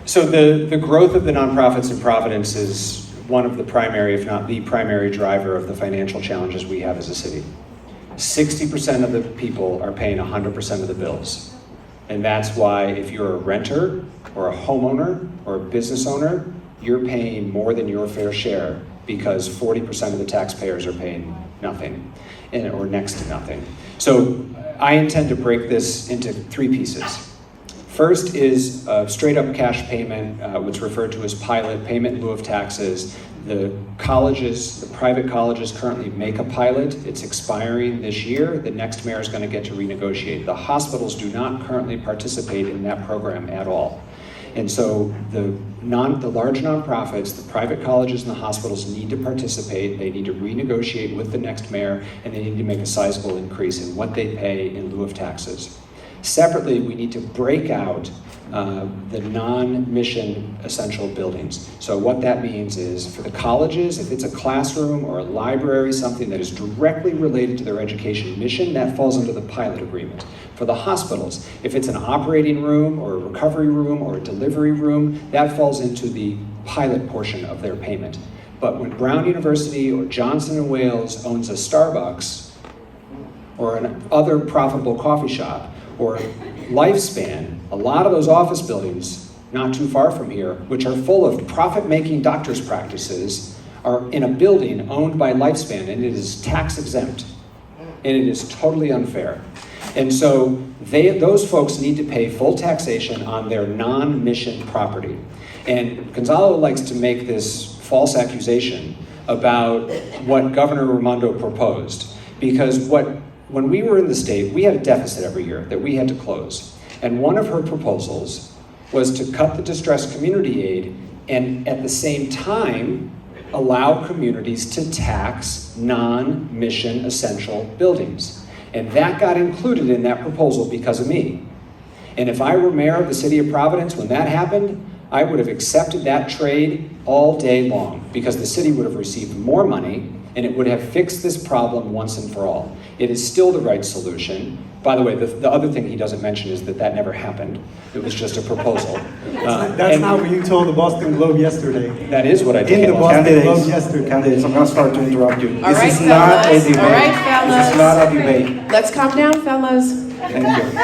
So the growth of the nonprofits in Providence is one of the primary, if not the primary driver of the financial challenges we have as a city. 60% of the people are paying 100% of the bills. And that's why if you're a renter or a homeowner or a business owner, you're paying more than your fair share because 40% of the taxpayers are paying nothing or next to nothing. So I intend to break this into 3 pieces. First is a straight up cash payment, what's referred to as pilot, payment in lieu of taxes. The colleges, the private colleges currently make a pilot. It's expiring this year. The next mayor is going to get to renegotiate. The hospitals do not currently participate in that program at all. And so the large nonprofits, the private colleges and the hospitals need to participate. They need to renegotiate with the next mayor, and they need to make a sizable increase in what they pay in lieu of taxes. Separately, we need to break out the non-mission essential buildings. So what that means is for the colleges, if it's a classroom or a library, something that is directly related to their education mission, that falls under the pilot agreement. For the hospitals, if it's an operating room or a recovery room or a delivery room, that falls into the pilot portion of their payment. But when Brown University or Johnson & Wales owns a Starbucks or an other profitable coffee shop, or Lifespan, a lot of those office buildings not too far from here, which are full of profit-making doctor's practices, are in a building owned by Lifespan, and it is tax exempt, and it is totally unfair. And so those folks need to pay full taxation on their non-mission property. And Gonzalo likes to make this false accusation about what Governor Raimondo proposed, because when we were in the state, we had a deficit every year that we had to close. And one of her proposals was to cut the distressed community aid and at the same time allow communities to tax non-mission essential buildings. And that got included in that proposal because of me. And if I were mayor of the city of Providence when that happened, I would have accepted that trade all day long because the city would have received more money and it would have fixed this problem once and for all. It is still the right solution. By the way, the other thing he doesn't mention is that never happened. It was just a proposal. That's not what you told the Boston Globe yesterday. That is what I told in the Boston Globe yesterday. Candidates, I'm going to start to interrupt you. All right, This is not a debate. All right, fellas. This is not a debate. Let's calm down, fellas. Thank you.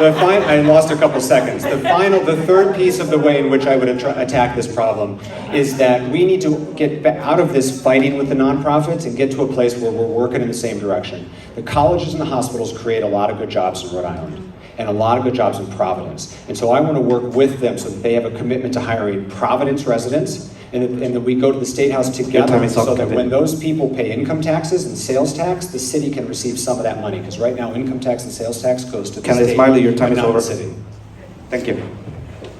I lost a couple seconds. The third piece of the way in which I would attack this problem is that we need to get out of this fighting with the nonprofits and get to a place where we're working in the same direction. The colleges and the hospitals create a lot of good jobs in Rhode Island and a lot of good jobs in Providence. And so I want to work with them so that they have a commitment to hiring Providence residents and that we go to the State House together so that when those people pay income taxes and sales tax, the city can receive some of that money. Because right now, income tax and sales tax goes to the state, Smiley, your time is not over. the city. Thank you.